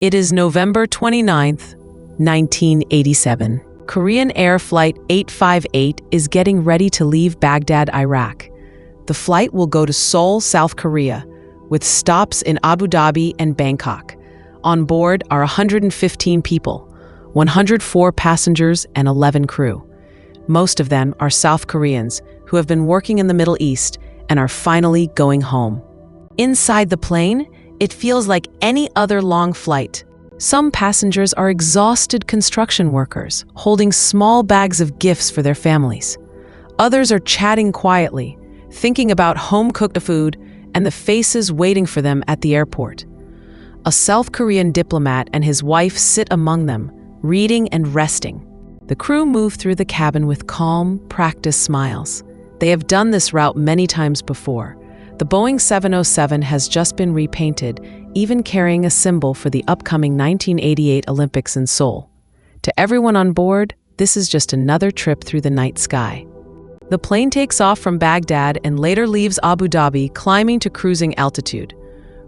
It is November 29th, 1987. Korean Air Flight 858 is getting ready to leave Baghdad, Iraq. The flight will go to Seoul, South Korea, with stops in Abu Dhabi and Bangkok. On board are 115 people, 104 passengers and 11 crew. Most of them are South Koreans who have been working in the Middle East and are finally going home. Inside the plane, it feels like any other long flight. Some passengers are exhausted construction workers, holding small bags of gifts for their families. Others are chatting quietly, thinking about home-cooked food and the faces waiting for them at the airport. A South Korean diplomat and his wife sit among them, reading and resting. The crew move through the cabin with calm, practiced smiles. They have done this route many times before. The Boeing 707 has just been repainted, even carrying a symbol for the upcoming 1988 Olympics in Seoul. To everyone on board, this is just another trip through the night sky. The plane takes off from Baghdad and later leaves Abu Dhabi, climbing to cruising altitude.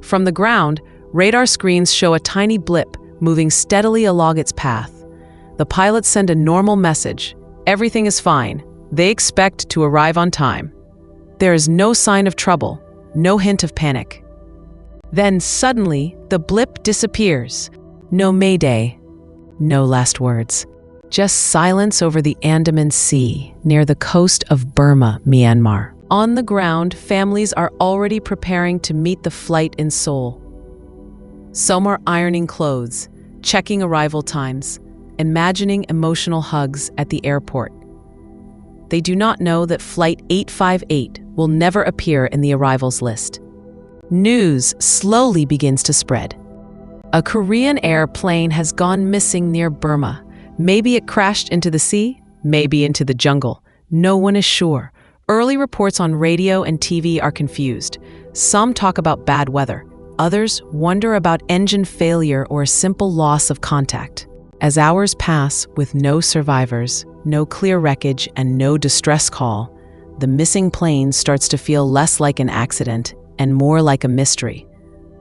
From the ground, radar screens show a tiny blip moving steadily along its path. The pilots send a normal message. Everything is fine. They expect to arrive on time. There is no sign of trouble, no hint of panic. Then suddenly, the blip disappears. No mayday, no last words. Just silence over the Andaman Sea, near the coast of Burma, Myanmar. On the ground, families are already preparing to meet the flight in Seoul. Some are ironing clothes, checking arrival times, imagining emotional hugs at the airport. They do not know that Flight 858 will never appear in the arrivals list. News slowly begins to spread. A Korean airplane has gone missing near Burma. Maybe it crashed into the sea, maybe into the jungle. No one is sure. Early reports on radio and TV are confused. Some talk about bad weather. Others wonder about engine failure or a simple loss of contact. As hours pass with no survivors, no clear wreckage, and no distress call, the missing plane starts to feel less like an accident and more like a mystery.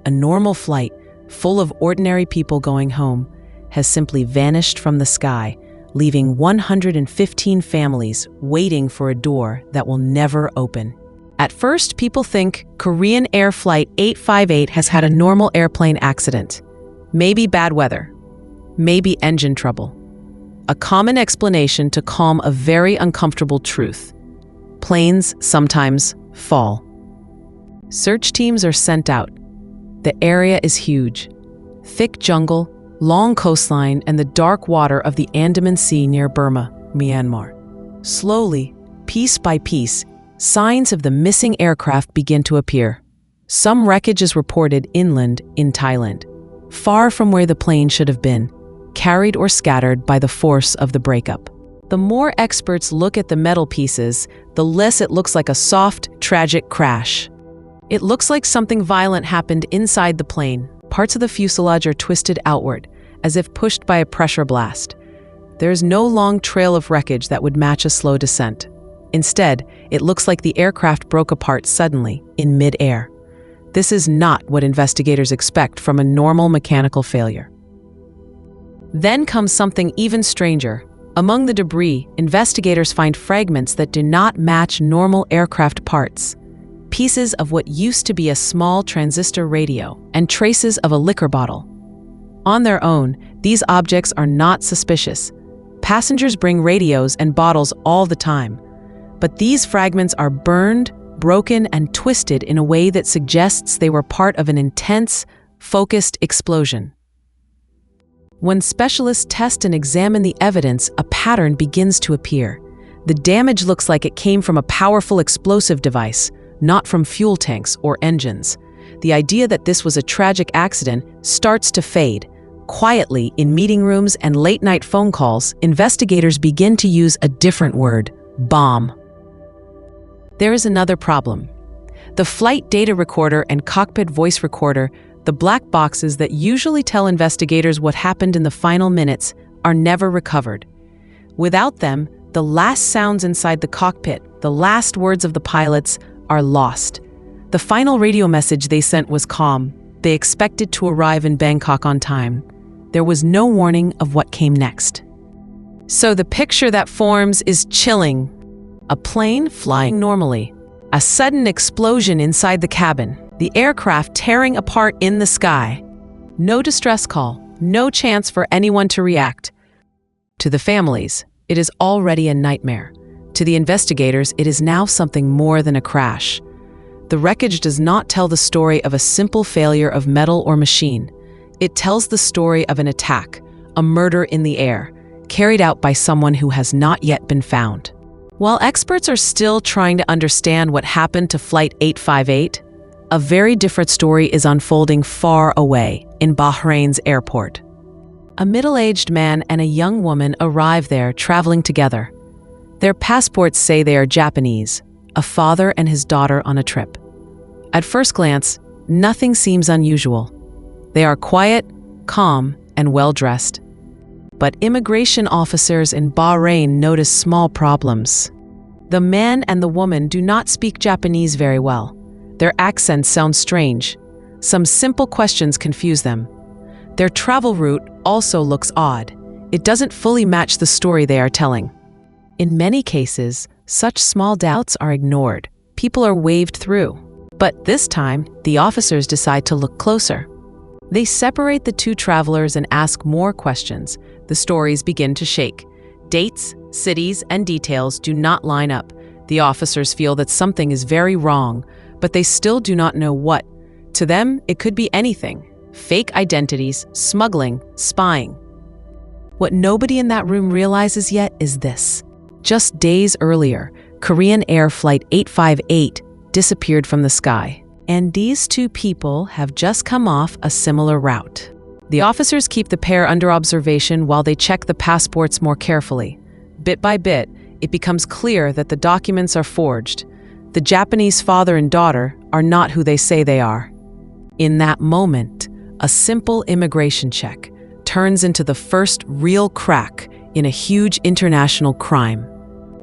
A normal flight, full of ordinary people going home, has simply vanished from the sky, leaving 115 families waiting for a door that will never open. At first, people think Korean Air Flight 858 has had a normal airplane accident. Maybe bad weather. Maybe engine trouble. A common explanation to calm a very uncomfortable truth. Planes sometimes fall. Search teams are sent out. The area is huge. Thick jungle, long coastline, and the dark water of the Andaman Sea near Burma, Myanmar. Slowly, piece by piece, signs of the missing aircraft begin to appear. Some wreckage is reported inland in Thailand, far from where the plane should have been, carried or scattered by the force of the breakup. The more experts look at the metal pieces, the less it looks like a soft, tragic crash. It looks like something violent happened inside the plane. Parts of the fuselage are twisted outward, as if pushed by a pressure blast. There is no long trail of wreckage that would match a slow descent. Instead, it looks like the aircraft broke apart suddenly, in mid-air. This is not what investigators expect from a normal mechanical failure. Then comes something even stranger. Among the debris, investigators find fragments that do not match normal aircraft parts. Pieces of what used to be a small transistor radio and traces of a liquor bottle. On their own, these objects are not suspicious. Passengers bring radios and bottles all the time. But these fragments are burned, broken, and twisted in a way that suggests they were part of an intense, focused explosion. When specialists test and examine the evidence, a pattern begins to appear. The damage looks like it came from a powerful explosive device, not from fuel tanks or engines. The idea that this was a tragic accident starts to fade. Quietly, in meeting rooms and late-night phone calls, investigators begin to use a different word: bomb. There is another problem. The flight data recorder and cockpit voice recorder, the black boxes that usually tell investigators what happened in the final minutes, are never recovered. Without them, the last sounds inside the cockpit, the last words of the pilots, are lost. The final radio message they sent was calm, They expected to arrive in Bangkok on time. There was no warning of what came next. So the picture that forms is chilling. A plane flying normally. A sudden explosion inside the cabin. The aircraft tearing apart in the sky. No distress call. No chance for anyone to react. To the families, it is already a nightmare. To the investigators, it is now something more than a crash. The wreckage does not tell the story of a simple failure of metal or machine. It tells the story of an attack, a murder in the air, carried out by someone who has not yet been found. While experts are still trying to understand what happened to Flight 858, a very different story is unfolding far away in Bahrain's airport. A middle-aged man and a young woman arrive there traveling together. Their passports say they are Japanese, a father and his daughter on a trip. At first glance, nothing seems unusual. They are quiet, calm, and well-dressed. But immigration officers in Bahrain notice small problems. The man and the woman do not speak Japanese very well. Their accents sound strange. Some simple questions confuse them. Their travel route also looks odd. It doesn't fully match the story they are telling. In many cases, such small doubts are ignored. People are waved through. But this time, the officers decide to look closer. They separate the two travelers and ask more questions. The stories begin to shake. Dates, cities, and details do not line up. The officers feel that something is very wrong, but they still do not know what. To them, it could be anything. Fake identities, smuggling, spying. What nobody in that room realizes yet is this. Just days earlier, Korean Air Flight 858 disappeared from the sky. And these two people have just come off a similar route. The officers keep the pair under observation while they check the passports more carefully. Bit by bit, it becomes clear that the documents are forged. The Japanese father and daughter are not who they say they are. In that moment, a simple immigration check turns into the first real crack in a huge international crime.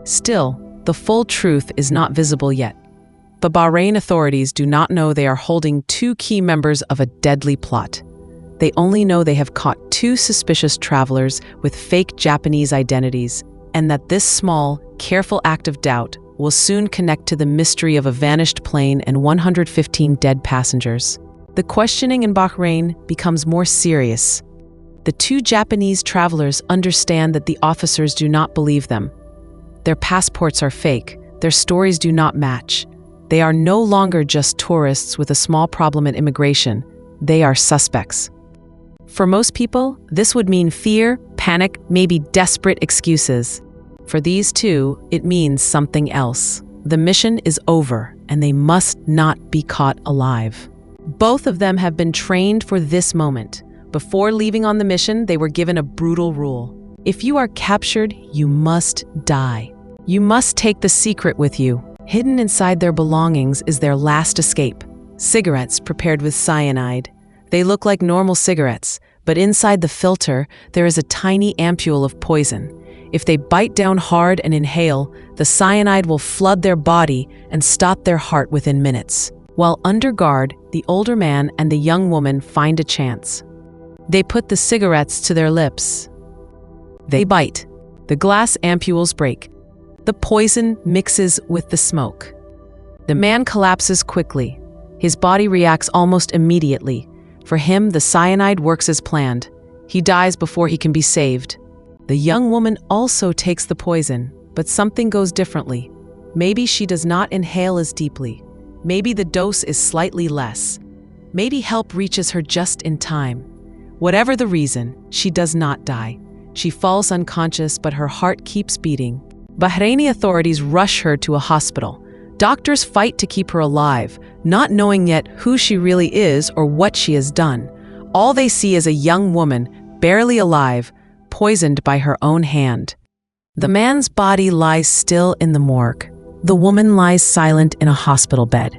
Still, the full truth is not visible yet. The Bahrain authorities do not know they are holding two key members of a deadly plot. They only know they have caught two suspicious travelers with fake Japanese identities, and that this small, careful act of doubt will soon connect to the mystery of a vanished plane and 115 dead passengers. The questioning in Bahrain becomes more serious. The two Japanese travelers understand that the officers do not believe them. Their passports are fake. Their stories do not match. They are no longer just tourists with a small problem at immigration. They are suspects. For most people, this would mean fear, panic, maybe desperate excuses. For these two, it means something else. The mission is over, and they must not be caught alive. Both of them have been trained for this moment. Before leaving on the mission, they were given a brutal rule. If you are captured, you must die. You must take the secret with you. Hidden inside their belongings is their last escape. Cigarettes prepared with cyanide. They look like normal cigarettes, but inside the filter, there is a tiny ampule of poison. If they bite down hard and inhale, the cyanide will flood their body and stop their heart within minutes. While under guard, the older man and the young woman find a chance. They put the cigarettes to their lips. They bite. The glass ampules break. The poison mixes with the smoke. The man collapses quickly. His body reacts almost immediately. For him, the cyanide works as planned. He dies before he can be saved. The young woman also takes the poison, but something goes differently. Maybe she does not inhale as deeply. Maybe the dose is slightly less. Maybe help reaches her just in time. Whatever the reason, she does not die. She falls unconscious, but her heart keeps beating. Bahraini authorities rush her to a hospital. Doctors fight to keep her alive, not knowing yet who she really is or what she has done. All they see is a young woman, barely alive, poisoned by her own hand. The man's body lies still in the morgue. The woman lies silent in a hospital bed.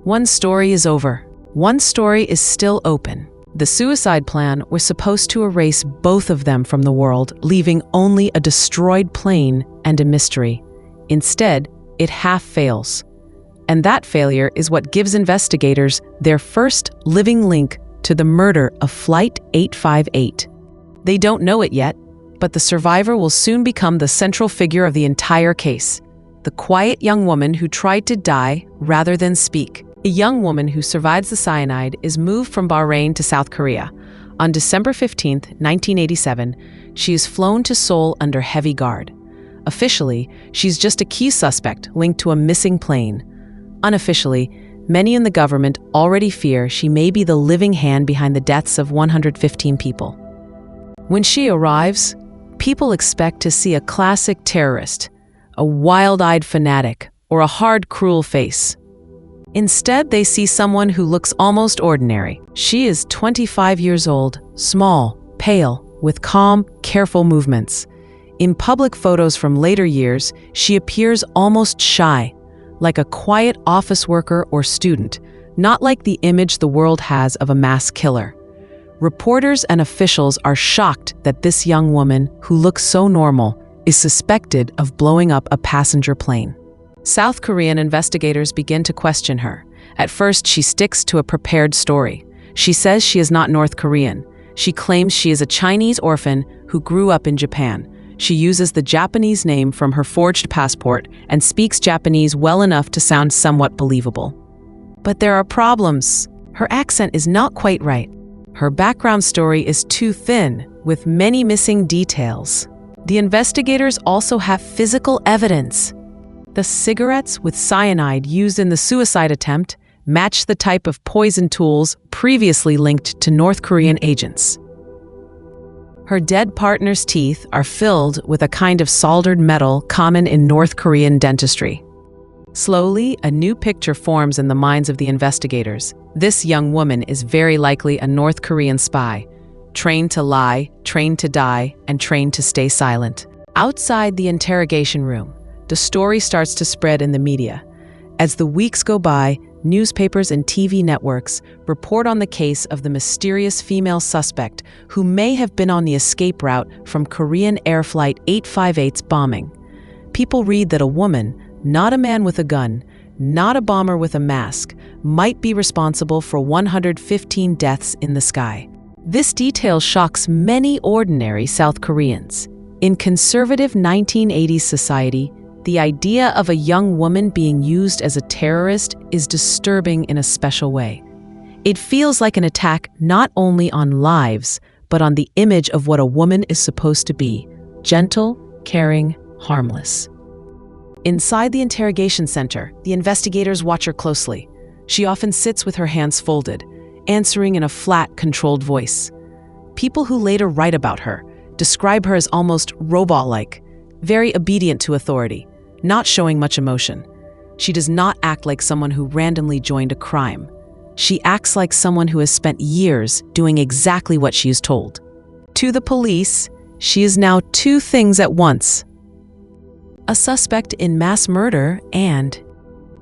One story is over. One story is still open. The suicide plan was supposed to erase both of them from the world, leaving only a destroyed plane and a mystery. Instead, it half fails. And that failure is what gives investigators their first living link to the murder of Flight 858. They don't know it yet, but the survivor will soon become the central figure of the entire case. The quiet young woman who tried to die rather than speak. A young woman who survives the cyanide is moved from Bahrain to South Korea. On December 15, 1987, she is flown to Seoul under heavy guard. Officially, she's just a key suspect linked to a missing plane. Unofficially, many in the government already fear she may be the living hand behind the deaths of 115 people. When she arrives, people expect to see a classic terrorist, a wild-eyed fanatic, or a hard, cruel face. Instead, they see someone who looks almost ordinary. She is 25 years old, small, pale, with calm, careful movements. In public photos from later years, she appears almost shy, like a quiet office worker or student, not like the image the world has of a mass killer. Reporters and officials are shocked that this young woman, who looks so normal, is suspected of blowing up a passenger plane. South Korean investigators begin to question her. At first, she sticks to a prepared story. She says she is not North Korean. She claims she is a Chinese orphan who grew up in Japan. She uses the Japanese name from her forged passport and speaks Japanese well enough to sound somewhat believable. But there are problems. Her accent is not quite right. Her background story is too thin, with many missing details. The investigators also have physical evidence. The cigarettes with cyanide used in the suicide attempt match the type of poison tools previously linked to North Korean agents. Her dead partner's teeth are filled with a kind of soldered metal common in North Korean dentistry. Slowly, a new picture forms in the minds of the investigators. This young woman is very likely a North Korean spy, trained to lie, trained to die, and trained to stay silent. Outside the interrogation room, the story starts to spread in the media. As the weeks go by, newspapers and TV networks report on the case of the mysterious female suspect who may have been on the escape route from Korean Air Flight 858's bombing. People read that a woman, not a man with a gun, not a bomber with a mask, might be responsible for 115 deaths in the sky. This detail shocks many ordinary South Koreans. In conservative 1980s society, the idea of a young woman being used as a terrorist is disturbing in a special way. It feels like an attack not only on lives, but on the image of what a woman is supposed to be: gentle, caring, harmless. Inside the interrogation center, the investigators watch her closely. She often sits with her hands folded, answering in a flat, controlled voice. People who later write about her describe her as almost robot-like, very obedient to authority, not showing much emotion. She does not act like someone who randomly joined a crime. She acts like someone who has spent years doing exactly what she is told. To the police, she is now two things at once: a suspect in mass murder and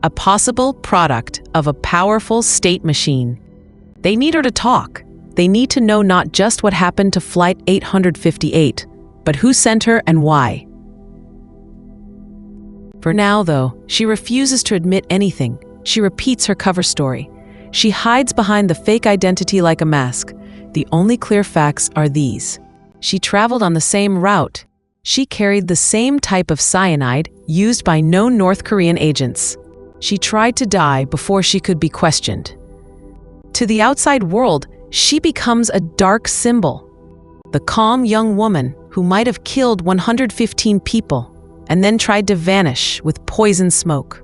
a possible product of a powerful state machine. They need her to talk. They need to know not just what happened to Flight 858, but who sent her and why. For now, though, she refuses to admit anything. She repeats her cover story. She hides behind the fake identity like a mask. The only clear facts are these: she traveled on the same route. She carried the same type of cyanide used by known North Korean agents. She tried to die before she could be questioned. To the outside world, she becomes a dark symbol. The calm young woman who might have killed 115 people and then tried to vanish with poison smoke.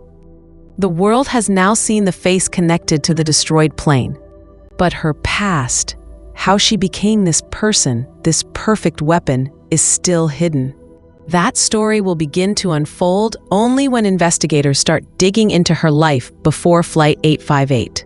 The world has now seen the face connected to the destroyed plane. But her past, how she became this person, this perfect weapon, is still hidden. That story will begin to unfold only when investigators start digging into her life before Flight 858.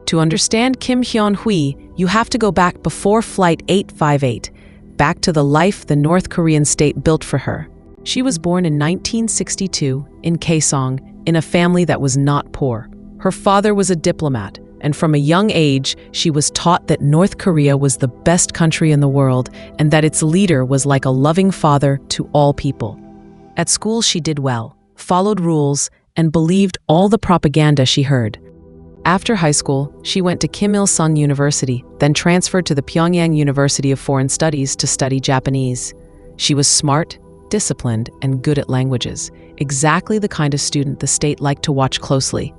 To understand Kim Hyon-hui, you have to go back before Flight 858, back to the life the North Korean state built for her. She was born in 1962 in Kaesong, in a family that was not poor. Her father was a diplomat, and from a young age, she was taught that North Korea was the best country in the world and that its leader was like a loving father to all people. At school, she did well, followed rules, and believed all the propaganda she heard. After high school, she went to Kim Il-sung University, then transferred to the Pyongyang University of Foreign Studies to study Japanese. She was smart, disciplined, and good at languages, exactly the kind of student the state liked to watch closely.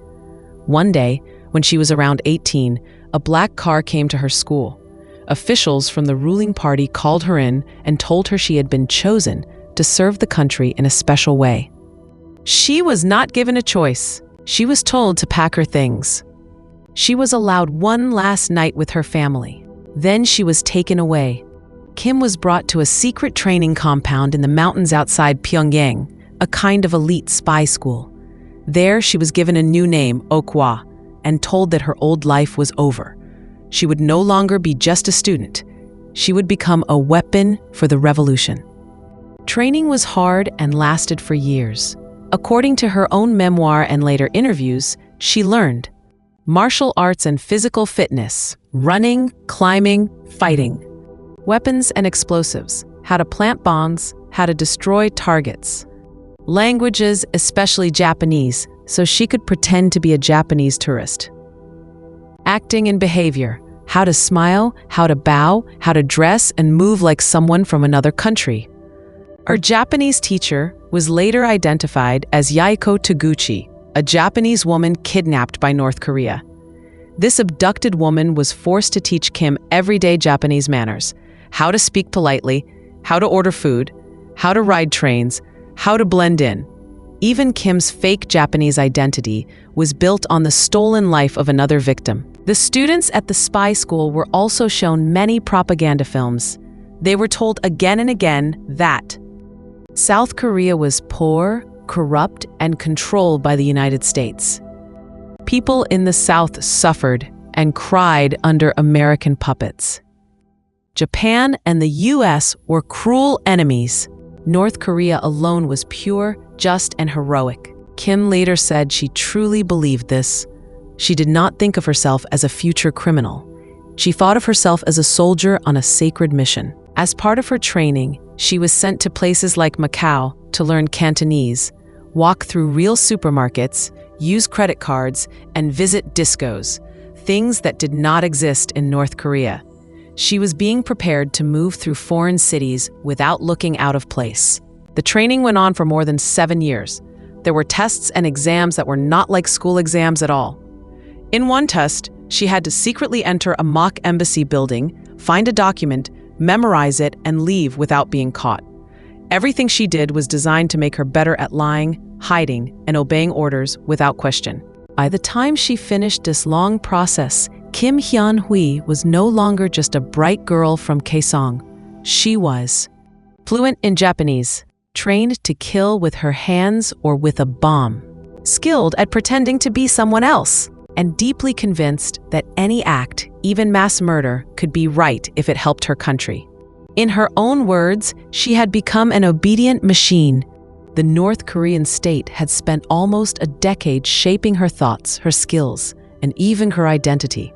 One day, when she was around 18, a black car came to her school. Officials from the ruling party called her in and told her she had been chosen to serve the country in a special way. She was not given a choice. She was told to pack her things. She was allowed one last night with her family. Then she was taken away. Kim was brought to a secret training compound in the mountains outside Pyongyang, a kind of elite spy school. There she was given a new name, Okwa, and told that her old life was over. She would no longer be just a student. She would become a weapon for the revolution. Training was hard and lasted for years. According to her own memoir and later interviews, she learned martial arts and physical fitness, running, climbing, fighting, weapons and explosives, how to plant bombs, how to destroy targets, languages, especially Japanese, so she could pretend to be a Japanese tourist, acting and behavior, how to smile, how to bow, how to dress and move like someone from another country. Her Japanese teacher was later identified as Yaiko Taguchi, a Japanese woman kidnapped by North Korea. This abducted woman was forced to teach Kim everyday Japanese manners, how to speak politely, how to order food, how to ride trains, how to blend in. Even Kim's fake Japanese identity was built on the stolen life of another victim. The students at the spy school were also shown many propaganda films. They were told again and again that South Korea was poor, corrupt, and controlled by the United States. People in the South suffered and cried under American puppets. Japan and the US were cruel enemies. North Korea alone was pure, just, and heroic. Kim later said she truly believed this. She did not think of herself as a future criminal. She thought of herself as a soldier on a sacred mission. As part of her training, she was sent to places like Macau to learn Cantonese, walk through real supermarkets, use credit cards, and visit discos, things that did not exist in North Korea. She was being prepared to move through foreign cities without looking out of place. The training went on for more than 7 years. There were tests and exams that were not like school exams at all. In one test, she had to secretly enter a mock embassy building, find a document, memorize it, and leave without being caught. Everything she did was designed to make her better at lying, hiding, and obeying orders without question. By the time she finished this long process, Kim Hyon-hui was no longer just a bright girl from Kaesong. She was fluent in Japanese, trained to kill with her hands or with a bomb, skilled at pretending to be someone else, and deeply convinced that any act, even mass murder, could be right if it helped her country. In her own words, she had become an obedient machine. The North Korean state had spent almost a decade shaping her thoughts, her skills, and even her identity.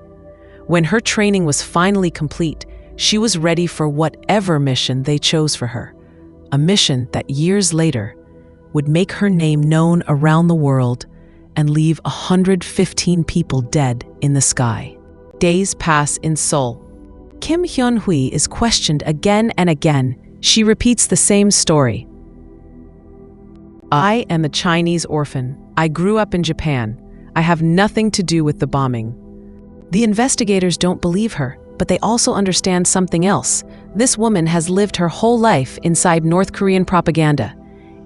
When her training was finally complete, she was ready for whatever mission they chose for her, a mission that years later would make her name known around the world and leave 115 people dead in the sky. Days pass in Seoul. Kim Hyon-hui is questioned again and again. She repeats the same story. I am a Chinese orphan. I grew up in Japan. I have nothing to do with the bombing. The investigators don't believe her, but they also understand something else. This woman has lived her whole life inside North Korean propaganda.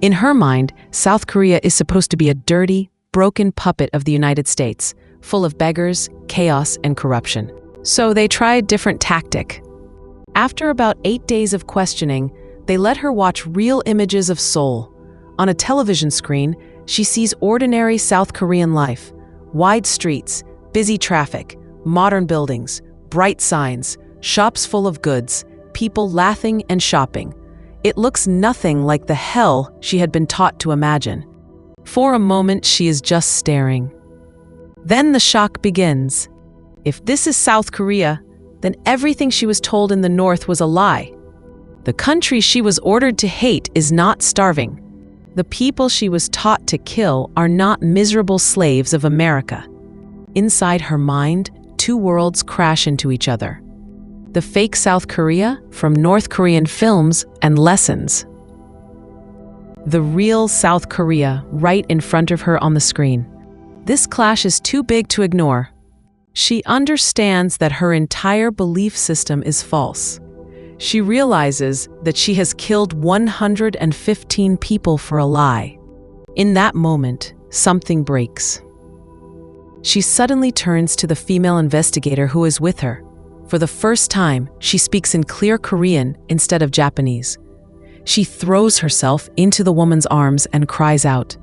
In her mind, South Korea is supposed to be a dirty, broken puppet of the United States, full of beggars, chaos, and corruption. So they tried a different tactic. After about 8 days of questioning, they let her watch real images of Seoul. On a television screen, she sees ordinary South Korean life, wide streets, busy traffic, modern buildings, bright signs, shops full of goods, people laughing and shopping. It looks nothing like the hell she had been taught to imagine. For a moment, she is just staring. Then the shock begins. If this is South Korea, then everything she was told in the North was a lie. The country she was ordered to hate is not starving. The people she was taught to kill are not miserable slaves of America. Inside her mind, two worlds crash into each other. The fake South Korea from North Korean films and lessons. The real South Korea right in front of her on the screen. This clash is too big to ignore. She understands that her entire belief system is false. She realizes that she has killed 115 people for a lie. In that moment, something breaks. She suddenly turns to the female investigator who is with her. For the first time, she speaks in clear Korean instead of Japanese. She throws herself into the woman's arms and cries out,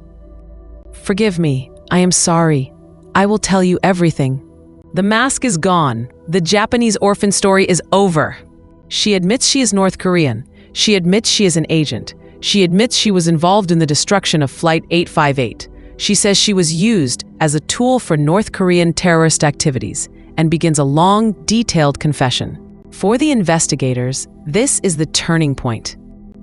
"Forgive me, I am sorry. I will tell you everything." The mask is gone. The Japanese orphan story is over. She admits she is North Korean. She admits she is an agent. She admits she was involved in the destruction of Flight 858. She says she was used as a tool for North Korean terrorist activities and begins a long, detailed confession. For the investigators, this is the turning point.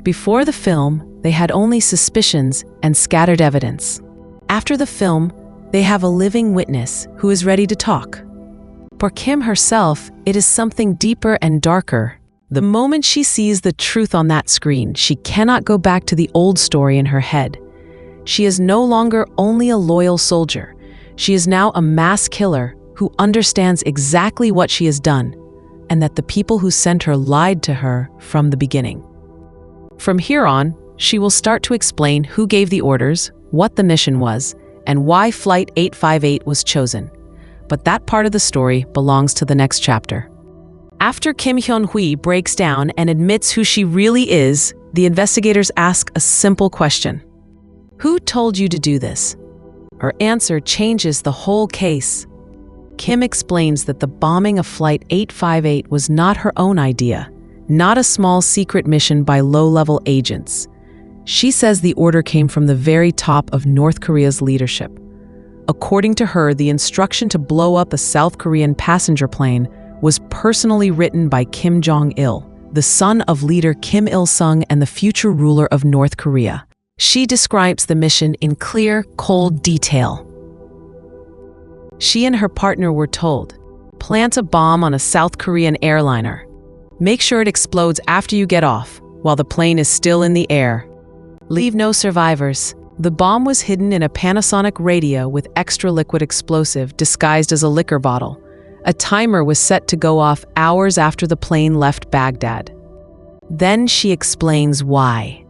Before the film, they had only suspicions and scattered evidence. After the film, they have a living witness who is ready to talk. For Kim herself, it is something deeper and darker. The moment she sees the truth on that screen, she cannot go back to the old story in her head. She is no longer only a loyal soldier. She is now a mass killer who understands exactly what she has done, and that the people who sent her lied to her from the beginning. From here on, she will start to explain who gave the orders, what the mission was, and why Flight 858 was chosen. But that part of the story belongs to the next chapter. After Kim Hyon-hui breaks down and admits who she really is, the investigators ask a simple question. Who told you to do this? Her answer changes the whole case. Kim explains that the bombing of Flight 858 was not her own idea, not a small secret mission by low-level agents. She says the order came from the very top of North Korea's leadership. According to her, the instruction to blow up a South Korean passenger plane was personally written by Kim Jong-il, the son of leader Kim Il-sung and the future ruler of North Korea. She describes the mission in clear, cold detail. She and her partner were told, plant a bomb on a South Korean airliner. Make sure it explodes after you get off, while the plane is still in the air. Leave no survivors. The bomb was hidden in a Panasonic radio with extra liquid explosive disguised as a liquor bottle. A timer was set to go off hours after the plane left Baghdad. Then she explains why.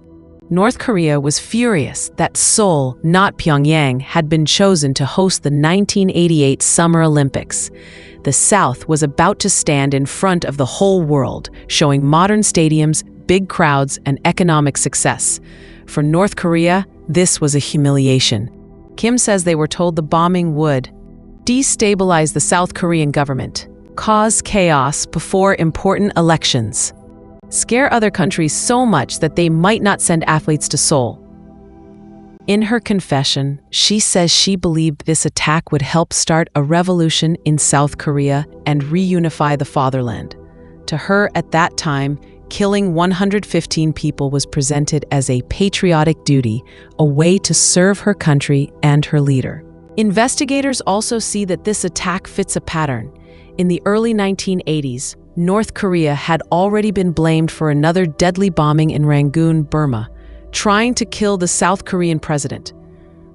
North Korea was furious that Seoul, not Pyongyang, had been chosen to host the 1988 Summer Olympics. The South was about to stand in front of the whole world, showing modern stadiums, big crowds, and economic success. For North Korea, this was a humiliation. Kim says they were told the bombing would destabilize the South Korean government, cause chaos before important elections, scare other countries so much that they might not send athletes to Seoul. In her confession, she says she believed this attack would help start a revolution in South Korea and reunify the fatherland. To her, at that time, killing 115 people was presented as a patriotic duty, a way to serve her country and her leader. Investigators also see that this attack fits a pattern. In the early 1980s, North Korea had already been blamed for another deadly bombing in Rangoon, Burma, trying to kill the South Korean president.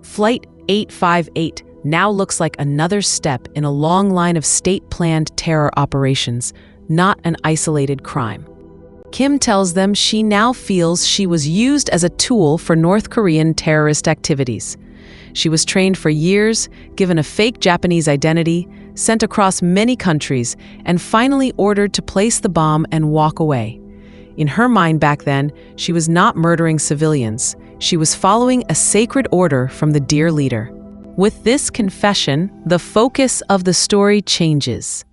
Flight 858 now looks like another step in a long line of state-planned terror operations, not an isolated crime. Kim tells them she now feels she was used as a tool for North Korean terrorist activities. She was trained for years, given a fake Japanese identity, sent across many countries, and finally ordered to place the bomb and walk away. In her mind back then, she was not murdering civilians. She was following a sacred order from the dear leader. With this confession, the focus of the story changes.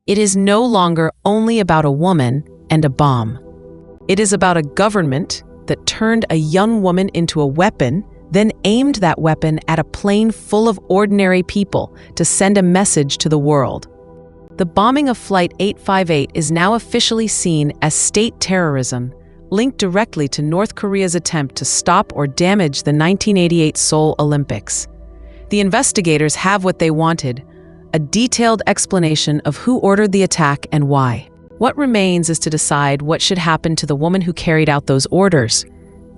It is no longer only about a woman and a bomb. It is about a government that turned a young woman into a weapon, then aimed that weapon at a plane full of ordinary people to send a message to the world. The bombing of Flight 858 is now officially seen as state terrorism, linked directly to North Korea's attempt to stop or damage the 1988 Seoul Olympics. The investigators have what they wanted: a detailed explanation of who ordered the attack and why. What remains is to decide what should happen to the woman who carried out those orders,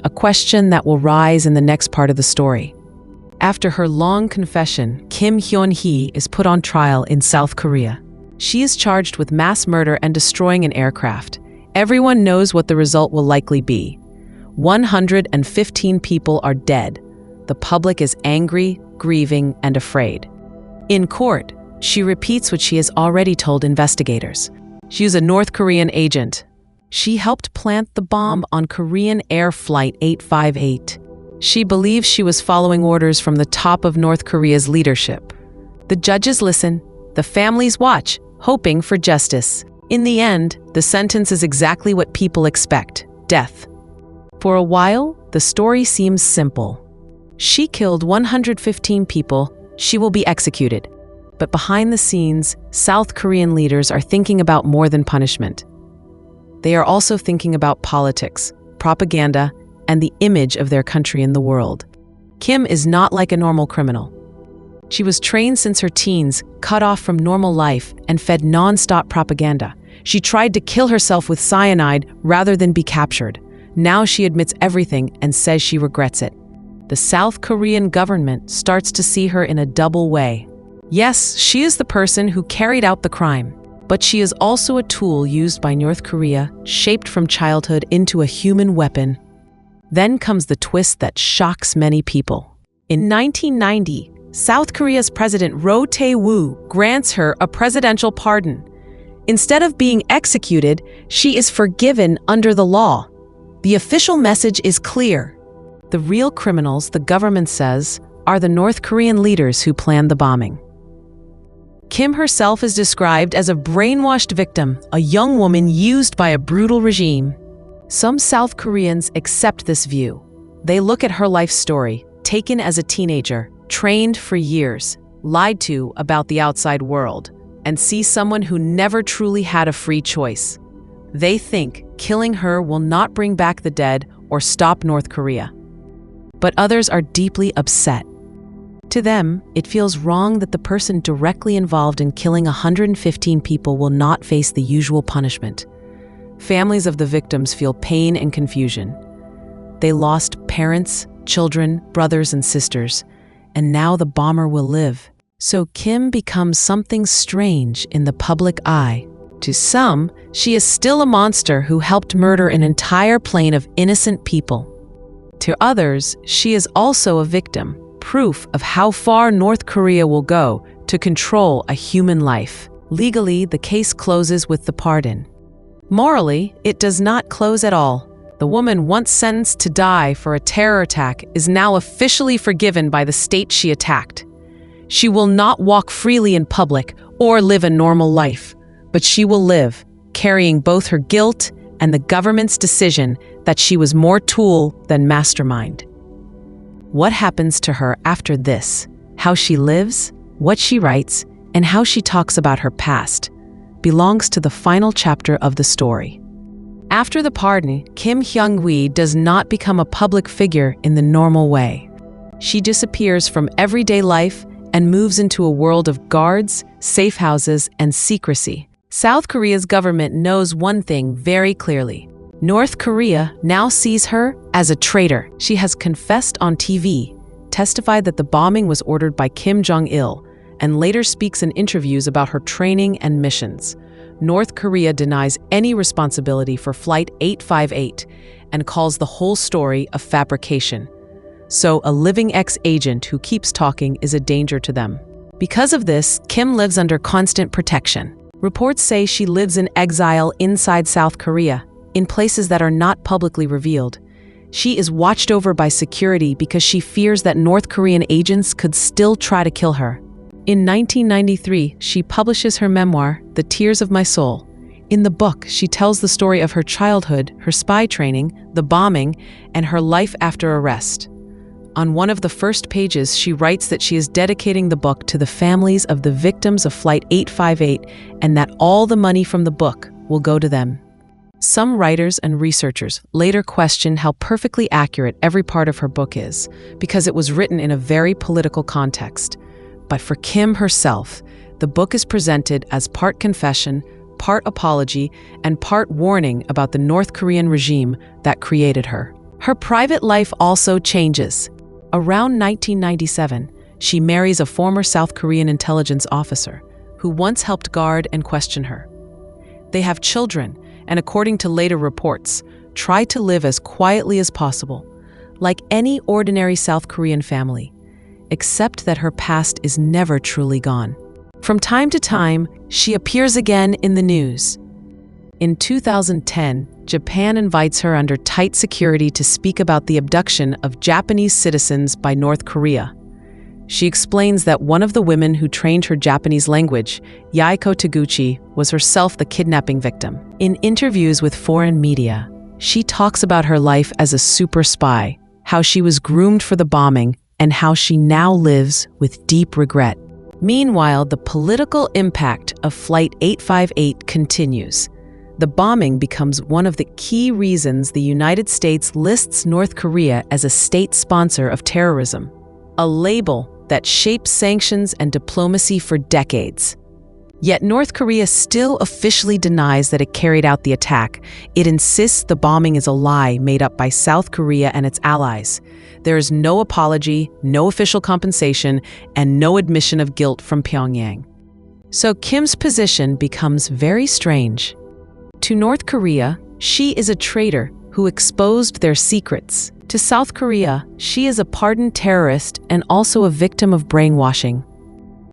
a question that will rise in the next part of the story. After her long confession, Kim Hyon-hui is put on trial in South Korea. She is charged with mass murder and destroying an aircraft. Everyone knows what the result will likely be. 115 people are dead. The public is angry, grieving, and afraid. In court, she repeats what she has already told investigators. She is a North Korean agent. She helped plant the bomb on Korean Air Flight 858. She believes she was following orders from the top of North Korea's leadership. The judges listen, the families watch, hoping for justice. In the end, the sentence is exactly what people expect: death. For a while, the story seems simple. She killed 115 people, she will be executed. But behind the scenes, South Korean leaders are thinking about more than punishment. They are also thinking about politics, propaganda, and the image of their country in the world. Kim is not like a normal criminal. She was trained since her teens, cut off from normal life, and fed non-stop propaganda. She tried to kill herself with cyanide rather than be captured. Now she admits everything and says she regrets it. The South Korean government starts to see her in a double way. Yes, she is the person who carried out the crime, but she is also a tool used by North Korea, shaped from childhood into a human weapon. Then comes the twist that shocks many people. In 1990, South Korea's President Roh Tae-woo grants her a presidential pardon. Instead of being executed, she is forgiven under the law. The official message is clear. The real criminals, the government says, are the North Korean leaders who planned the bombing. Kim herself is described as a brainwashed victim, a young woman used by a brutal regime. Some South Koreans accept this view. They look at her life story, taken as a teenager, trained for years, lied to about the outside world, and see someone who never truly had a free choice. They think killing her will not bring back the dead or stop North Korea. But others are deeply upset. To them, it feels wrong that the person directly involved in killing 115 people will not face the usual punishment. Families of the victims feel pain and confusion. They lost parents, children, brothers, and sisters, and now the bomber will live. So Kim becomes something strange in the public eye. To some, she is still a monster who helped murder an entire plane of innocent people. To others, she is also a victim, proof of how far North Korea will go to control a human life. Legally, the case closes with the pardon. Morally, it does not close at all. The woman once sentenced to die for a terror attack is now officially forgiven by the state she attacked. She will not walk freely in public or live a normal life, but she will live, carrying both her guilt and the government's decision that she was more tool than mastermind. What happens to her after this, how she lives, what she writes, and how she talks about her past, belongs to the final chapter of the story. After the pardon, Kim Hyon-hui does not become a public figure in the normal way. She disappears from everyday life and moves into a world of guards, safe houses, and secrecy. South Korea's government knows one thing very clearly. North Korea now sees her as a traitor. She has confessed on TV, testified that the bombing was ordered by Kim Jong-il, and later speaks in interviews about her training and missions. North Korea denies any responsibility for Flight 858 and calls the whole story a fabrication. So a living ex-agent who keeps talking is a danger to them. Because of this, Kim lives under constant protection. Reports say she lives in exile inside South Korea, in places that are not publicly revealed. She is watched over by security because she fears that North Korean agents could still try to kill her. In 1993, she publishes her memoir, The Tears of My Soul. In the book, she tells the story of her childhood, her spy training, the bombing, and her life after arrest. On one of the first pages, she writes that she is dedicating the book to the families of the victims of Flight 858 and that all the money from the book will go to them. Some writers and researchers later questioned how perfectly accurate every part of her book is, because it was written in a very political context. But for Kim herself, the book is presented as part confession, part apology, and part warning about the North Korean regime that created her. Her private life also changes. Around 1997, she marries a former South Korean intelligence officer who once helped guard and question her. They have children, and according to later reports, try to live as quietly as possible, like any ordinary South Korean family, except that her past is never truly gone. From time to time, she appears again in the news. In 2010, Japan invites her under tight security to speak about the abduction of Japanese citizens by North Korea. She explains that one of the women who trained her Japanese language, Yaiko Taguchi, was herself the kidnapping victim. In interviews with foreign media, she talks about her life as a super spy, how she was groomed for the bombing, and how she now lives with deep regret. Meanwhile, the political impact of Flight 858 continues. The bombing becomes one of the key reasons the United States lists North Korea as a state sponsor of terrorism, a label that shapes sanctions and diplomacy for decades. Yet North Korea still officially denies that it carried out the attack. It insists the bombing is a lie made up by South Korea and its allies. There is no apology, no official compensation, and no admission of guilt from Pyongyang. So Kim's position becomes very strange. To North Korea, she is a traitor who exposed their secrets. To South Korea, she is a pardoned terrorist and also a victim of brainwashing.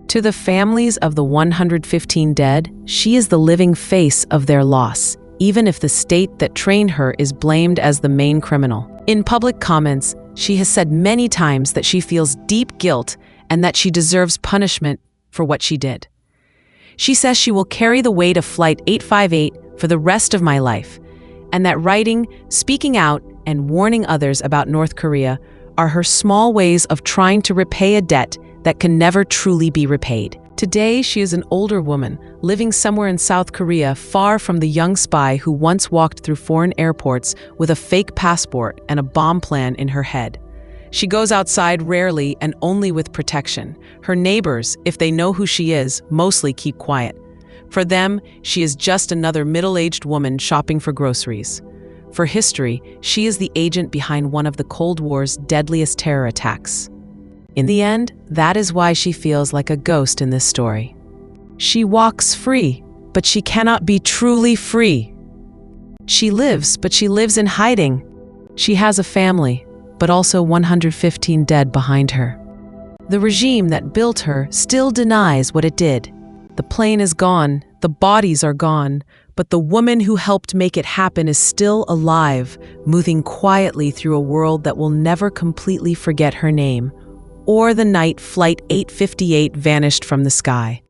To the families of the 115 dead, she is the living face of their loss, even if the state that trained her is blamed as the main criminal. In public comments, she has said many times that she feels deep guilt and that she deserves punishment for what she did. She says she will carry the weight of Flight 858 for the rest of my life, and that writing, speaking out, and warning others about North Korea are her small ways of trying to repay a debt that can never truly be repaid. Today, she is an older woman, living somewhere in South Korea, far from the young spy who once walked through foreign airports with a fake passport and a bomb plan in her head. She goes outside rarely and only with protection. Her neighbors, if they know who she is, mostly keep quiet. For them, she is just another middle-aged woman shopping for groceries. For history, she is the agent behind one of the Cold War's deadliest terror attacks. In the end, that is why she feels like a ghost in this story. She walks free, but she cannot be truly free. She lives, but she lives in hiding. She has a family, but also 115 dead behind her. The regime that built her still denies what it did. The plane is gone, the bodies are gone, but the woman who helped make it happen is still alive, moving quietly through a world that will never completely forget her name, or the night Flight 858 vanished from the sky.